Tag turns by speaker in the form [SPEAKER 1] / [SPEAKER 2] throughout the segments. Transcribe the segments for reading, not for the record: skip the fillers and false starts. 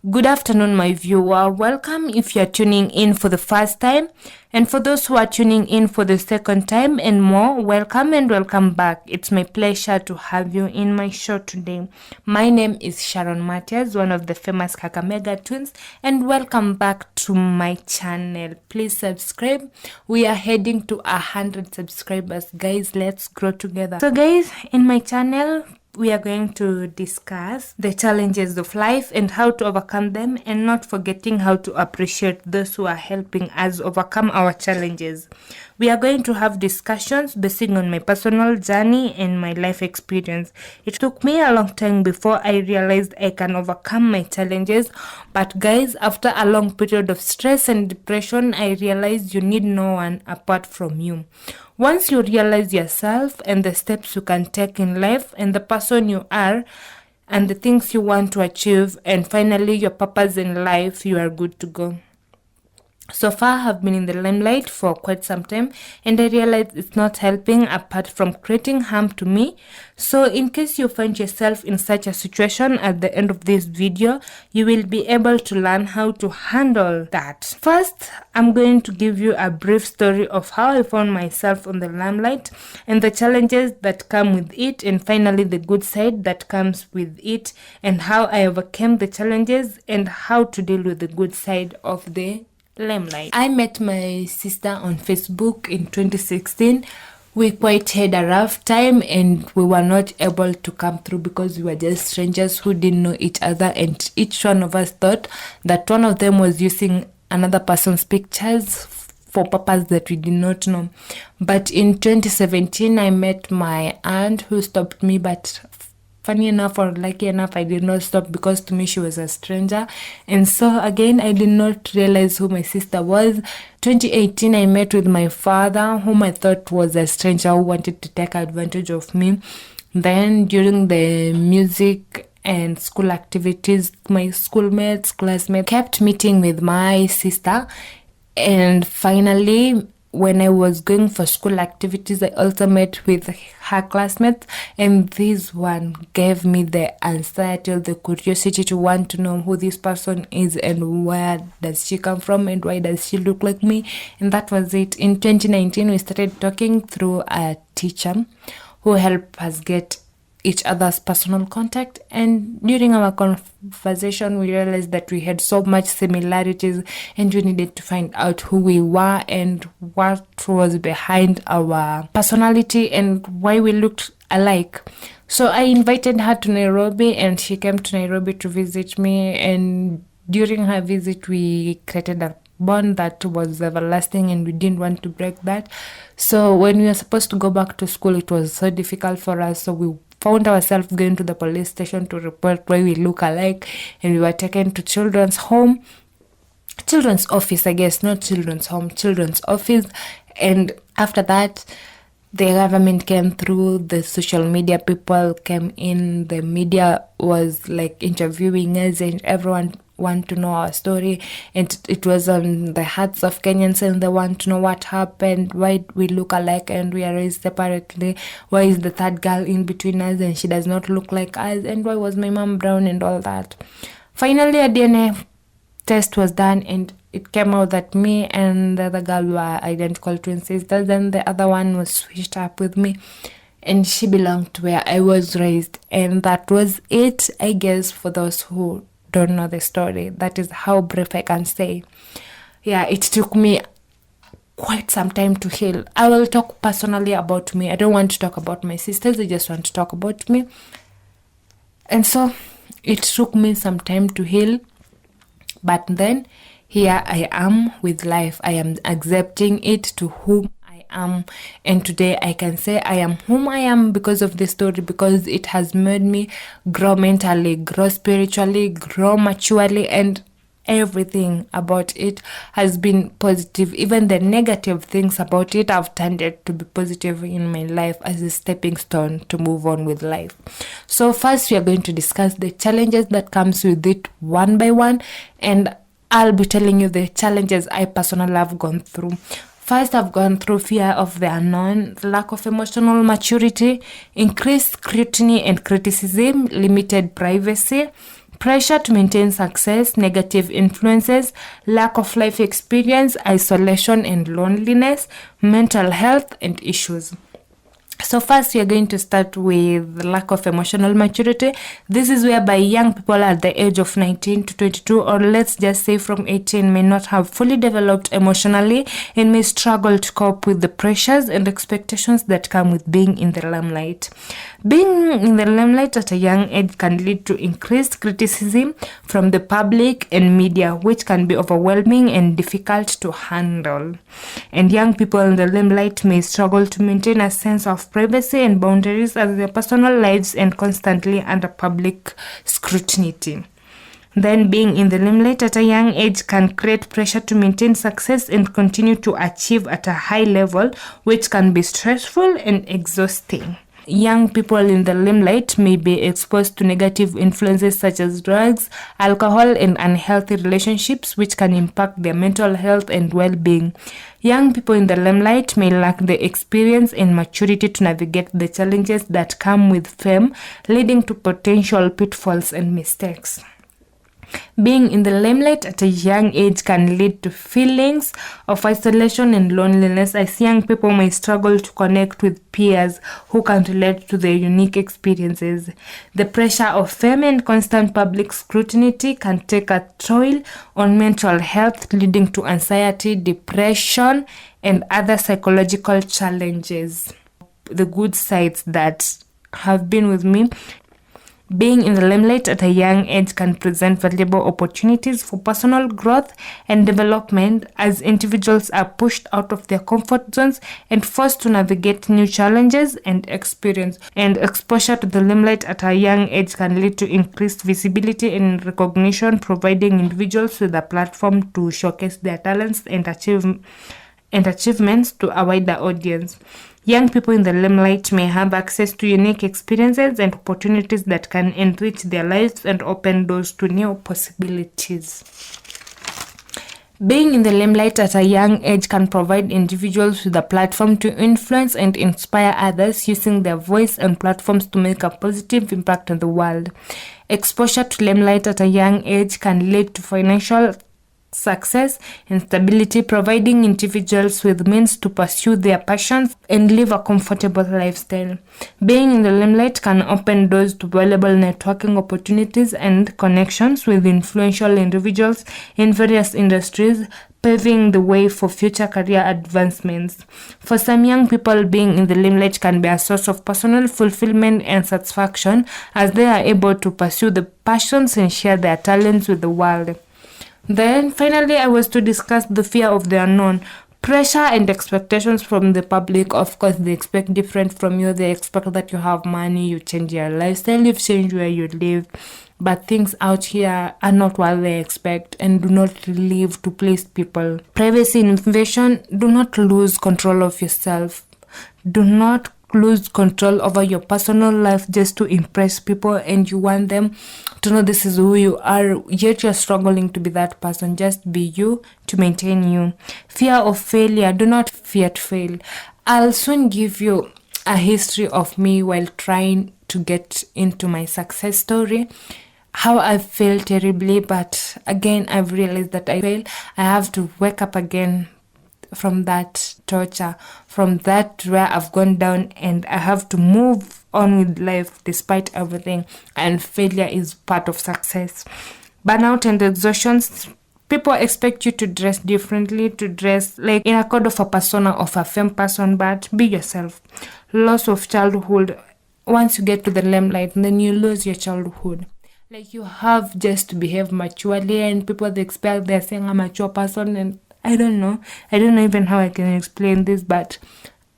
[SPEAKER 1] Good afternoon, my viewer. Welcome if you're tuning in for the first time. And for those who are tuning in for the second time and more, welcome and welcome back. It's my pleasure to have you in my show today. My name is Sharon Matias, one of the famous Kakamega twins, and welcome back to my channel. Please subscribe. We are heading to 100 subscribers. Guys, let's grow together. So guys, in my channel, we are going to discuss the challenges of life and how to overcome them, and not forgetting how to appreciate those who are helping us overcome our challenges. We are going to have discussions based on my personal journey and my life experience. It took me a long time before I realized I can overcome my challenges, but guys, after a long period of stress and depression, I realized you need no one apart from you. Once you realize yourself and the steps you can take in life and the person you are and the things you want to achieve and finally your purpose in life, you are good to go. So far, I've been in the limelight for quite some time, and I realized it's not helping apart from creating harm to me. So in case you find yourself in such a situation, at the end of this video, you will be able to learn how to handle that. First, I'm going to give you a brief story of how I found myself on the limelight and the challenges that come with it, and finally the good side that comes with it, and how I overcame the challenges and how to deal with the good side of the limelight. I met my sister on Facebook in 2016. We quite had a rough time and we were not able to come through because we were just strangers who didn't know each other, and each one of us thought that one of them was using another person's pictures for purpose that we did not know. But in 2017, I met my aunt who stopped me, but funny enough or lucky enough, I did not stop because to me she was a stranger. And so again, I did not realize who my sister was. 2018, I met with my father, whom I thought was a stranger who wanted to take advantage of me. Then during the music and school activities, my schoolmates, classmates kept meeting with my sister. And finally, when I was going for school activities, I also met with her classmates, and this one gave me the anxiety, the curiosity to want to know who this person is and where does she come from and why does she look like me. And that was it. In 2019, we started talking through a teacher who helped us get each other's personal contact, and during our conversation we realized that we had so much similarities and we needed to find out who we were and what was behind our personality and why we looked alike. So I invited her to Nairobi and she came to Nairobi to visit me, and during her visit we created a bond that was everlasting and we didn't want to break that. So when we were supposed to go back to school, it was so difficult for us, so we found ourselves going to the police station to report why we look alike, and we were taken to children's office, I guess, not children's home, children's office. And after that, the government came through, the social media people came in, the media was like interviewing us, and everyone want to know our story, and it was on the hearts of Kenyans, and they want to know what happened, why we look alike and we are raised separately, why is the third girl in between us and she does not look like us, and why was my mom brown and all that. Finally, a DNA test was done and it came out that me and the other girl were identical twin sisters, and the other one was switched up with me and she belonged to where I was raised. And that was it, I guess, for those who don't know the story. That is how brief I can say. Yeah, it took me quite some time to heal. I will talk personally about me. I don't want to talk about my sisters, I just want to talk about me. And so it took me some time to heal, but then here I am with life. I am accepting it to whom I am, and today I can say I am whom I am because of this story, because it has made me grow mentally, grow spiritually, grow maturely, and everything about it has been positive. Even the negative things about it, I've turned it to be positive in my life as a stepping stone to move on with life. So first, we are going to discuss the challenges that comes with it one by one, and I'll be telling you the challenges I personally have gone through. First, I've gone through fear of the unknown, lack of emotional maturity, increased scrutiny and criticism, limited privacy, pressure to maintain success, negative influences, lack of life experience, isolation and loneliness, mental health, and issues. So first, we are going to start with lack of emotional maturity. This is whereby young people at the age of 19 to 22, or let's just say from 18, may not have fully developed emotionally and may struggle to cope with the pressures and expectations that come with being in the limelight. Being in the limelight at a young age can lead to increased criticism from the public and media, which can be overwhelming and difficult to handle. And young people in the limelight may struggle to maintain a sense of privacy and boundaries as their personal lives and constantly under public scrutiny. Then being in the limelight at a young age can create pressure to maintain success and continue to achieve at a high level, which can be stressful and exhausting. Young people in the limelight may be exposed to negative influences such as drugs, alcohol, and unhealthy relationships, which can impact their mental health and well-being. Young people in the limelight may lack the experience and maturity to navigate the challenges that come with fame, leading to potential pitfalls and mistakes. Being in the limelight at a young age can lead to feelings of isolation and loneliness, as young people may struggle to connect with peers who can relate to their unique experiences. The pressure of fame and constant public scrutiny can take a toll on mental health, leading to anxiety, depression, and other psychological challenges. The good sides that have been with me: being in the limelight at a young age can present valuable opportunities for personal growth and development, as individuals are pushed out of their comfort zones and forced to navigate new challenges and experience. And exposure to the limelight at a young age can lead to increased visibility and recognition, providing individuals with a platform to showcase their talents and achievements to a wider audience. Young people in the limelight may have access to unique experiences and opportunities that can enrich their lives and open doors to new possibilities. Being in the limelight at a young age can provide individuals with a platform to influence and inspire others, using their voice and platforms to make a positive impact on the world. Exposure to limelight at a young age can lead to financial success and stability, providing individuals with means to pursue their passions and live a comfortable lifestyle. Being in the limelight can open doors to valuable networking opportunities and connections with influential individuals in various industries, paving the way for future career advancements. For some young people, being in the limelight can be a source of personal fulfillment and satisfaction, as they are able to pursue the passions and share their talents with the world. Then finally, I was to discuss the fear of the unknown. Pressure and expectations from the public. Of course, they expect different from you. They expect that you have money, you change your lifestyle, you change where you live. But things out here are not what they expect, and do not live to please people. Privacy and information. Do not lose control of yourself. Do not lose control over your personal life just to impress people, and you want them to know this is who you are, yet you're struggling to be that person. Just be you to maintain you. Fear of failure. Do not fear to fail. I'll soon give you a history of me while trying to get into my success story, how I failed terribly, but again I've realized that I failed. I have to wake up again from that torture, from that where I've gone down, and I have to move on with life despite everything. And failure is part of success. Burnout and exhaustion. People expect you to dress differently, to dress like in a code of a persona of a femme person, but be yourself. Loss of childhood. Once you get to the limelight, then you lose your childhood. Like, you have just to behave maturely, and people they expect, they're saying a mature person, and I don't know even how I can explain this, but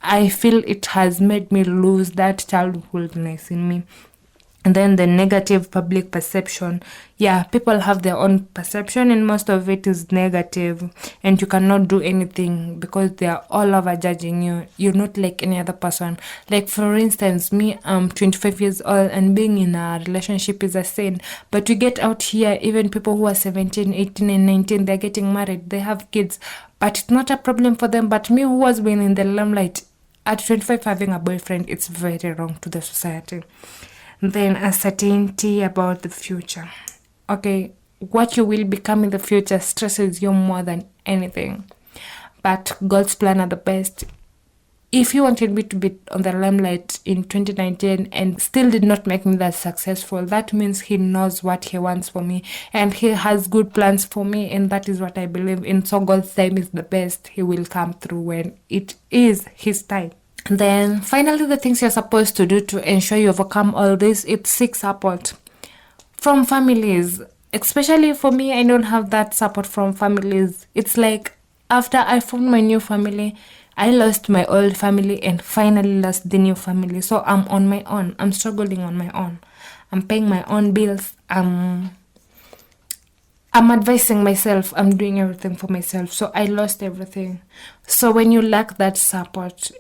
[SPEAKER 1] I feel it has made me lose that childhoodness in me. And then the negative public perception. Yeah, people have their own perception, and most of it is negative, and you cannot do anything because they are all over judging you. You're not like any other person. Like, for instance, me, I'm 25 years old, and being in a relationship is a sin. But we get out here, even people who are 17, 18, and 19, they're getting married, they have kids, but it's not a problem for them. But me, who has been in the limelight at 25 having a boyfriend, it's very wrong to the society. Then uncertainty about the future. Okay, what you will become in the future stresses you more than anything. But God's plan are the best. If He wanted me to be on the limelight in 2019 and still did not make me that successful, that means He knows what He wants for me and He has good plans for me, and that is what I believe in. So God's time is the best. He will come through when it is His time. Then finally, the things you're supposed to do to ensure you overcome all this, it's seek support from families. Especially for me, I don't have that support from families. It's like after I formed my new family, I lost my old family and finally lost the new family. So I'm on my own. I'm struggling on my own. I'm paying my own bills. I'm advising myself. I'm doing everything for myself. So I lost everything. So when you lack that support,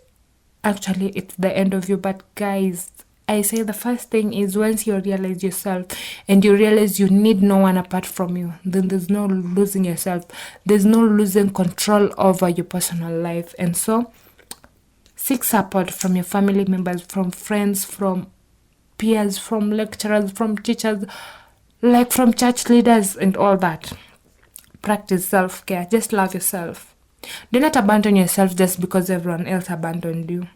[SPEAKER 1] actually it's the end of you. But guys, I say the first thing is once you realize yourself and you realize you need no one apart from you, then there's no losing yourself. There's no losing control over your personal life. And so seek support from your family members, from friends, from peers, from lecturers, from teachers, like from church leaders and all that. Practice self-care. Just love yourself. Do not abandon yourself just because everyone else abandoned you.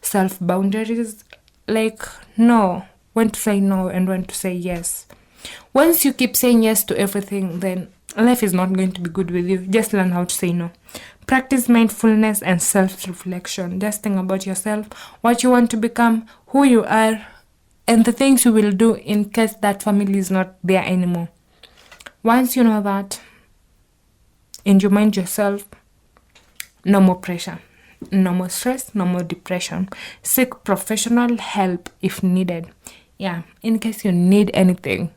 [SPEAKER 1] Self-boundaries, like know when to say no and when to say yes. Once you keep saying yes to everything, then life is not going to be good with you. Just learn how to say no. Practice mindfulness and self-reflection. Just think about yourself, what you want to become, who you are, and the things you will do in case that family is not there anymore. Once you know that and you mind yourself, no more pressure, no more stress, no more depression. Seek professional help if needed. Yeah, in case you need anything,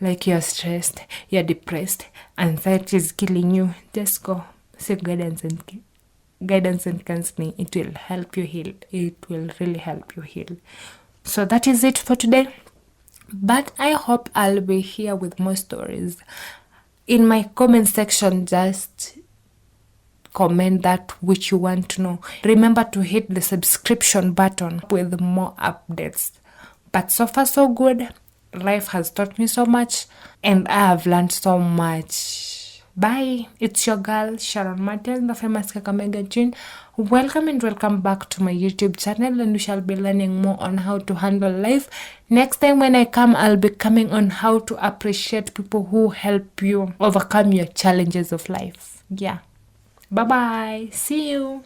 [SPEAKER 1] like you're stressed, you're depressed, anxiety is killing you, just go seek guidance and counseling. It will help you heal. It will really help you heal. So that is it for today. But I hope I'll be here with more stories. In my comment section, just comment that which you want to know. Remember to hit the subscription button with more updates. But so far so good. Life has taught me so much and I have learned so much. Bye. It's your girl Sharon Martin, the famous Kakamega June. Welcome and welcome back to my YouTube channel, and we shall be learning more on how to handle life. Next time when I come, I'll be coming on how to appreciate people who help you overcome your challenges of life. Yeah. Bye-bye. See you.